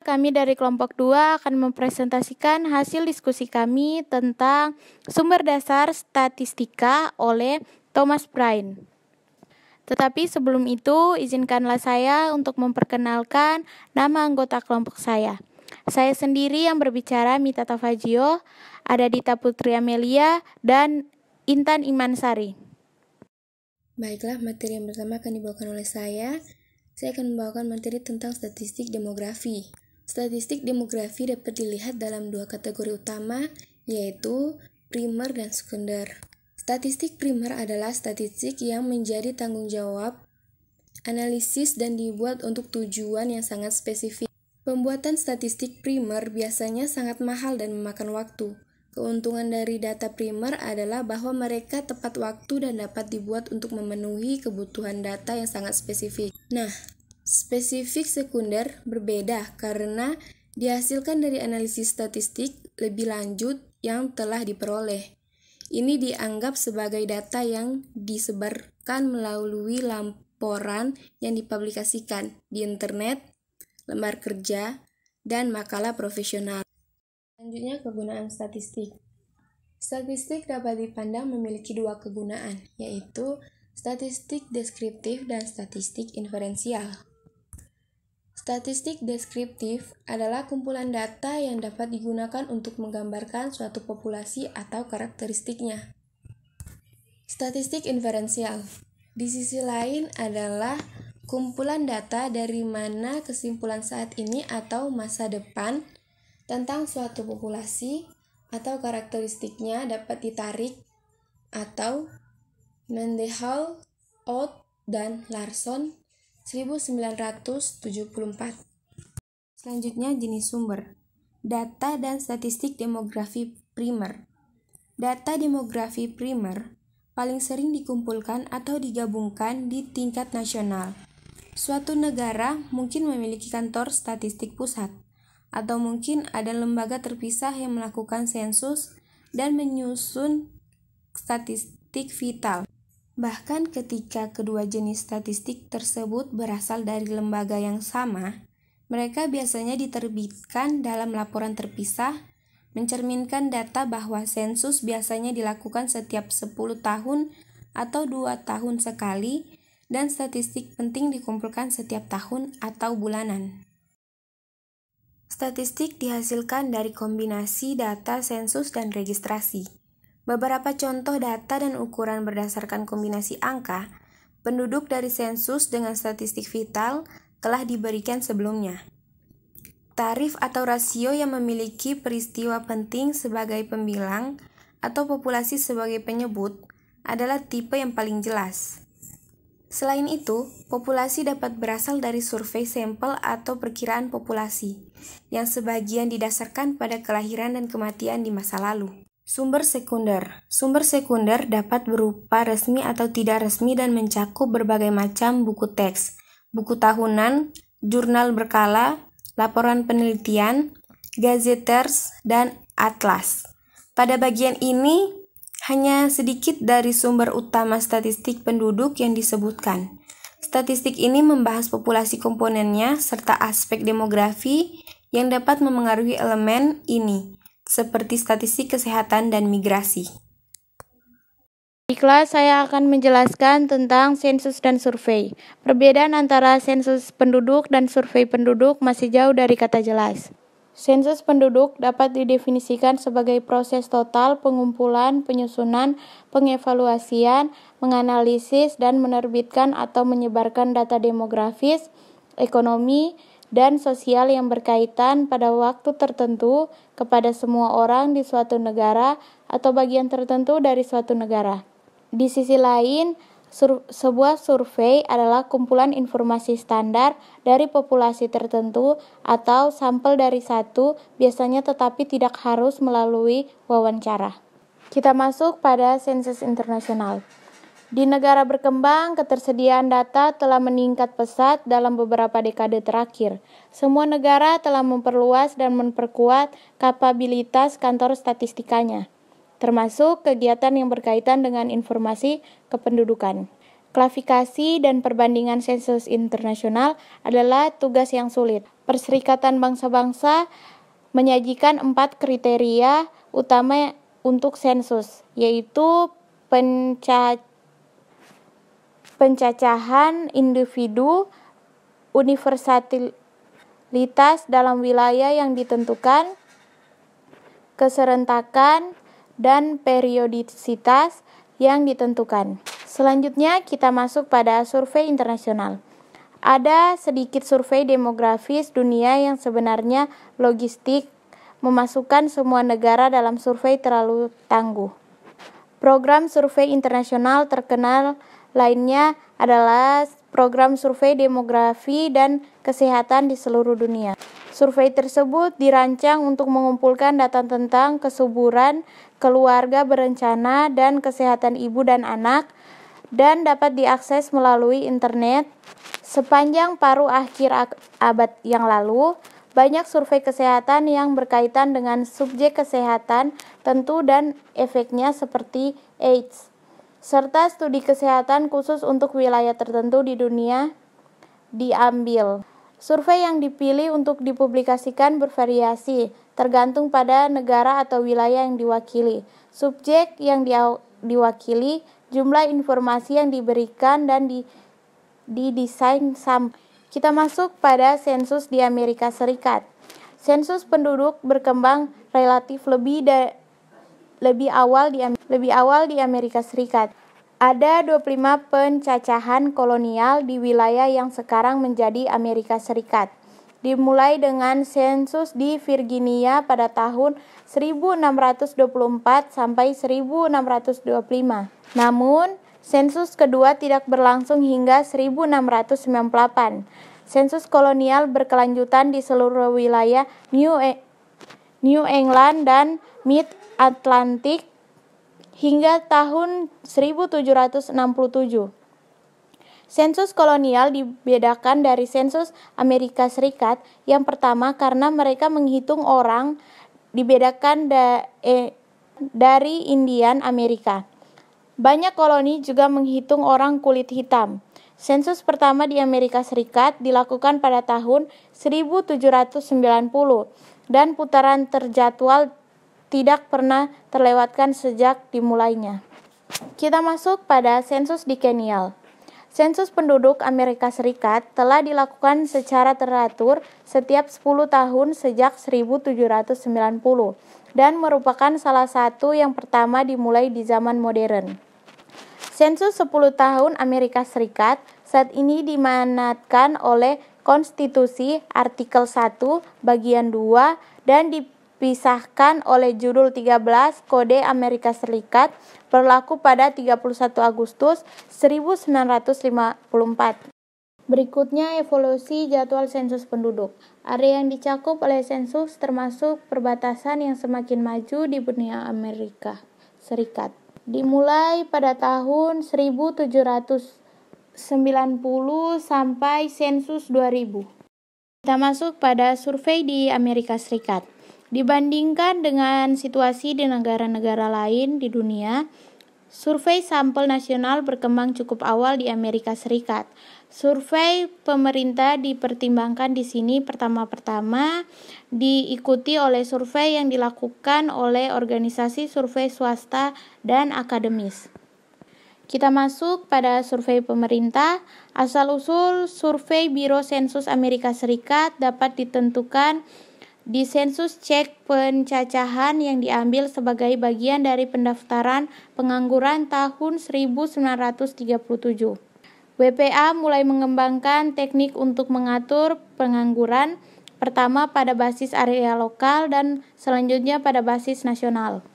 Kami dari kelompok 2 akan mempresentasikan hasil diskusi kami tentang sumber dasar statistika oleh Thomas Bryan. Tetapi sebelum itu, izinkanlah saya untuk memperkenalkan nama anggota kelompok saya. Saya sendiri yang berbicara, Mita Tafajio, ada Dita Putri Amelia, dan Intan Imansari. Baiklah, materi yang pertama akan dibawakan oleh saya. Saya akan membawakan materi tentang statistik demografi. Statistik demografi dapat dilihat dalam dua kategori utama, yaitu primer dan sekunder. Statistik primer adalah statistik yang menjadi tanggung jawab analisis dan dibuat untuk tujuan yang sangat spesifik. Pembuatan statistik primer biasanya sangat mahal dan memakan waktu. Keuntungan dari data primer adalah bahwa mereka tepat waktu dan dapat dibuat untuk memenuhi kebutuhan data yang sangat spesifik. Nah, spesifik sekunder berbeda karena dihasilkan dari analisis statistik lebih lanjut yang telah diperoleh. Ini dianggap sebagai data yang disebarkan melalui laporan yang dipublikasikan di internet, lembar kerja, dan makalah profesional. Selanjutnya, kegunaan statistik. Statistik dapat dipandang memiliki dua kegunaan, yaitu statistik deskriptif dan statistik inferensial. Statistik deskriptif adalah kumpulan data yang dapat digunakan untuk menggambarkan suatu populasi atau karakteristiknya. Statistik inferensial, di sisi lain, adalah kumpulan data dari mana kesimpulan saat ini atau masa depan tentang suatu populasi atau karakteristiknya dapat ditarik, atau Mendenhall, Ott, dan Larson 1974. Selanjutnya, jenis sumber. Data dan statistik demografi primer. Data demografi primer paling sering dikumpulkan atau digabungkan di tingkat nasional. Suatu negara mungkin memiliki kantor statistik pusat, atau mungkin ada lembaga terpisah yang melakukan sensus dan menyusun statistik vital. Bahkan ketika kedua jenis statistik tersebut berasal dari lembaga yang sama, mereka biasanya diterbitkan dalam laporan terpisah, mencerminkan data bahwa sensus biasanya dilakukan setiap 10 tahun atau 2 tahun sekali, dan statistik penting dikumpulkan setiap tahun atau bulanan. Statistik dihasilkan dari kombinasi data sensus dan registrasi. Beberapa contoh data dan ukuran berdasarkan kombinasi angka, penduduk dari sensus dengan statistik vital telah diberikan sebelumnya. Tarif atau rasio yang memiliki peristiwa penting sebagai pembilang atau populasi sebagai penyebut adalah tipe yang paling jelas. Selain itu, populasi dapat berasal dari survei sampel atau perkiraan populasi, yang sebagian didasarkan pada kelahiran dan kematian di masa lalu. Sumber sekunder. Sumber sekunder dapat berupa resmi atau tidak resmi dan mencakup berbagai macam buku teks, buku tahunan, jurnal berkala, laporan penelitian, gazeters, dan atlas. Pada bagian ini, hanya sedikit dari sumber utama statistik penduduk yang disebutkan. Statistik ini membahas populasi komponennya serta aspek demografi yang dapat memengaruhi elemen ini, seperti statistik kesehatan dan migrasi. Baiklah, saya akan menjelaskan tentang sensus dan survei. Perbedaan antara sensus penduduk dan survei penduduk masih jauh dari kata jelas. Sensus penduduk dapat didefinisikan sebagai proses total pengumpulan, penyusunan, pengevaluasian, menganalisis, dan menerbitkan atau menyebarkan data demografis, ekonomi, dan sosial yang berkaitan pada waktu tertentu kepada semua orang di suatu negara atau bagian tertentu dari suatu negara. Di sisi lain, sebuah survei adalah kumpulan informasi standar dari populasi tertentu atau sampel dari satu, biasanya tetapi tidak harus melalui wawancara. Kita masuk pada sensus internasional. Di negara berkembang, ketersediaan data telah meningkat pesat dalam beberapa dekade terakhir. Semua negara telah memperluas dan memperkuat kapabilitas kantor statistikanya, termasuk kegiatan yang berkaitan dengan informasi kependudukan. Klasifikasi dan perbandingan sensus internasional adalah tugas yang sulit. Perserikatan Bangsa-Bangsa menyajikan 4 kriteria utama untuk sensus, yaitu pencacahan individu, universalitas dalam wilayah yang ditentukan, keserentakan, dan periodisitas yang ditentukan. Selanjutnya kita masuk pada survei internasional. Ada sedikit survei demografis dunia yang sebenarnya logistik memasukkan semua negara dalam survei terlalu tangguh. Program survei internasional terkenal lainnya adalah program survei demografi dan kesehatan di seluruh dunia. Survei tersebut dirancang untuk mengumpulkan data tentang kesuburan, keluarga berencana, dan kesehatan ibu dan anak, dan dapat diakses melalui internet. Sepanjang paruh akhir abad yang lalu, banyak survei kesehatan yang berkaitan dengan subjek kesehatan tentu dan efeknya seperti AIDS, serta studi kesehatan khusus untuk wilayah tertentu di dunia diambil. Survei yang dipilih untuk dipublikasikan bervariasi, tergantung pada negara atau wilayah yang diwakili, subjek yang diwakili, jumlah informasi yang diberikan, dan didesain sampel. Kita masuk pada sensus di Amerika Serikat. Sensus penduduk berkembang relatif lebih awal di Amerika Serikat. Ada 25 pencacahan kolonial di wilayah yang sekarang menjadi Amerika Serikat. Dimulai dengan sensus di Virginia pada tahun 1624 sampai 1625. Namun, sensus kedua tidak berlangsung hingga 1698. Sensus kolonial berkelanjutan di seluruh wilayah New England dan Mid-Atlantic hingga tahun 1767. Sensus kolonial dibedakan dari sensus Amerika Serikat yang pertama karena mereka menghitung orang dibedakan dari Indian Amerika. Banyak koloni juga menghitung orang kulit hitam. Sensus pertama di Amerika Serikat dilakukan pada tahun 1790 dan putaran terjadwal tidak pernah terlewatkan sejak dimulainya. Kita masuk pada sensus di Kenya. Sensus penduduk Amerika Serikat telah dilakukan secara teratur setiap 10 tahun sejak 1790 dan merupakan salah satu yang pertama dimulai di zaman modern. Sensus 10 tahun Amerika Serikat saat ini dimanatkan oleh Konstitusi Artikel 1 Bagian 2 dan dipisahkan oleh Judul 13 Kode Amerika Serikat berlaku pada 31 Agustus 1954. Berikutnya evolusi jadwal sensus penduduk. Area yang dicakup oleh sensus termasuk perbatasan yang semakin maju di benua Amerika Serikat. Dimulai pada tahun 1790 sampai sensus 2000. Kita masuk pada survei di Amerika Serikat. Dibandingkan dengan situasi di negara-negara lain di dunia, survei sampel nasional berkembang cukup awal di Amerika Serikat. Survei pemerintah dipertimbangkan di sini pertama-tama diikuti oleh survei yang dilakukan oleh organisasi survei swasta dan akademis. Kita masuk pada survei pemerintah. Asal-usul survei Biro Sensus Amerika Serikat dapat ditentukan di sensus cek pencacahan yang diambil sebagai bagian dari pendaftaran pengangguran tahun 1937. WPA mulai mengembangkan teknik untuk mengatur pengangguran, pertama pada basis area lokal dan selanjutnya pada basis nasional.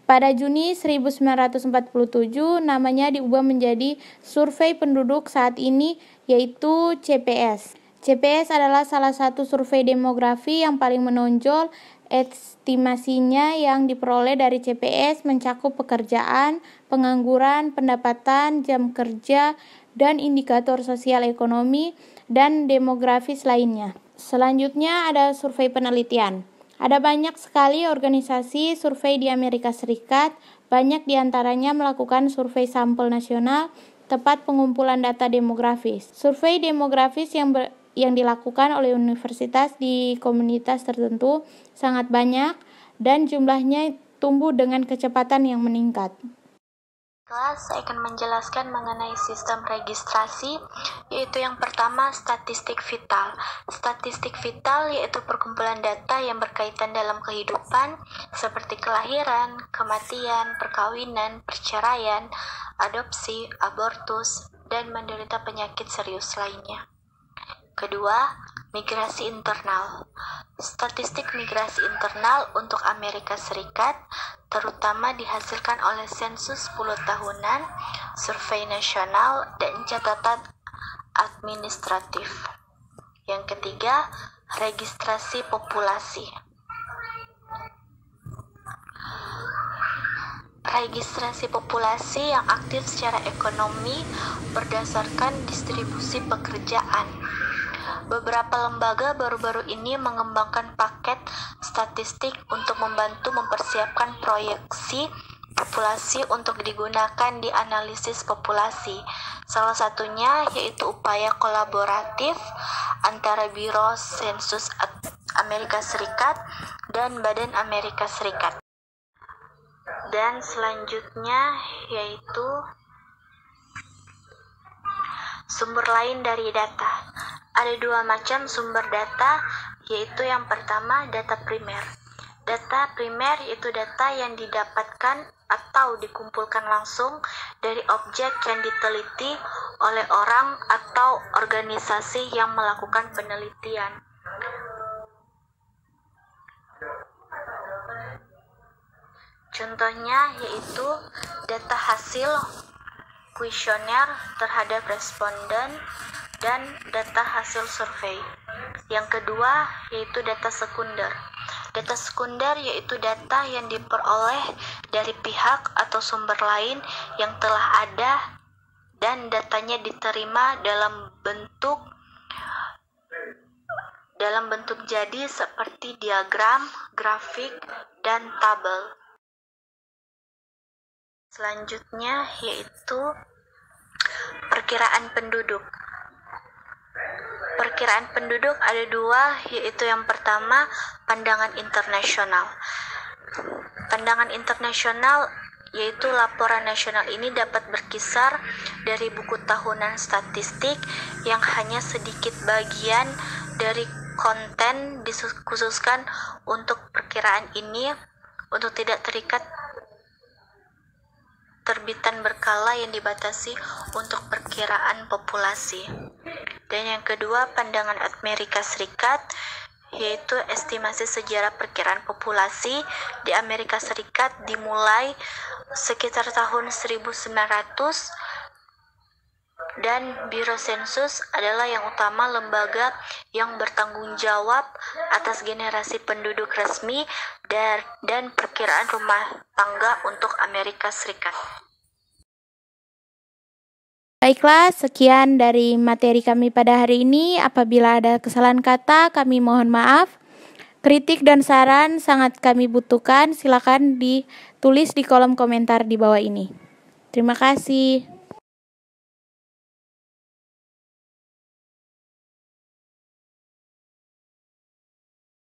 Pada Juni 1947, namanya diubah menjadi Survei Penduduk saat ini, yaitu CPS. CPS adalah salah satu survei demografi yang paling menonjol. Estimasinya yang diperoleh dari CPS mencakup pekerjaan, pengangguran, pendapatan, jam kerja, dan indikator sosial ekonomi dan demografis lainnya. Selanjutnya ada survei penelitian. Ada banyak sekali organisasi survei di Amerika Serikat, banyak diantaranya melakukan survei sampel nasional, tempat pengumpulan data demografis. Survei demografis yang dilakukan oleh universitas di komunitas tertentu sangat banyak dan jumlahnya tumbuh dengan kecepatan yang meningkat. Saya akan menjelaskan mengenai sistem registrasi, yaitu yang pertama statistik vital. Statistik vital yaitu perkumpulan data yang berkaitan dalam kehidupan seperti kelahiran, kematian, perkawinan, perceraian, adopsi, abortus, dan menderita penyakit serius lainnya. Kedua, migrasi internal. Statistik migrasi internal untuk Amerika Serikat terutama dihasilkan oleh sensus 10 tahunan, survei nasional, dan catatan administratif. Yang ketiga, registrasi populasi. Registrasi populasi yang aktif secara ekonomi berdasarkan distribusi pekerjaan. Beberapa lembaga baru-baru ini mengembangkan paket statistik untuk membantu mempersiapkan proyeksi populasi untuk digunakan di analisis populasi. Salah satunya yaitu upaya kolaboratif antara Biro Sensus Amerika Serikat dan Badan Amerika Serikat. Dan selanjutnya yaitu sumber lain dari data. Ada dua macam sumber data, yaitu yang pertama data primer. Data primer yaitu data yang didapatkan atau dikumpulkan langsung dari objek yang diteliti oleh orang atau organisasi yang melakukan penelitian. Contohnya yaitu data hasil kuesioner terhadap responden dan data hasil survei. Yang kedua yaitu data sekunder. Data sekunder yaitu data yang diperoleh dari pihak atau sumber lain yang telah ada dan datanya diterima dalam bentuk jadi seperti diagram, grafik, dan tabel. Selanjutnya yaitu perkiraan penduduk. Perkiraan penduduk ada dua, yaitu yang pertama pandangan internasional. Pandangan internasional yaitu laporan nasional ini dapat berkisar dari buku tahunan statistik yang hanya sedikit bagian dari konten dikhususkan untuk perkiraan ini untuk tidak terikat terbitan berkala yang dibatasi untuk perkiraan populasi. Dan yang kedua, pandangan Amerika Serikat, yaitu estimasi sejarah perkiraan populasi di Amerika Serikat dimulai sekitar tahun 1900 dan Biro Sensus adalah yang utama lembaga yang bertanggung jawab atas generasi penduduk resmi dan perkiraan rumah tangga untuk Amerika Serikat. Baiklah, sekian dari materi kami pada hari ini. Apabila ada kesalahan kata, kami mohon maaf. Kritik dan saran sangat kami butuhkan. Silakan ditulis di kolom komentar di bawah ini. Terima kasih.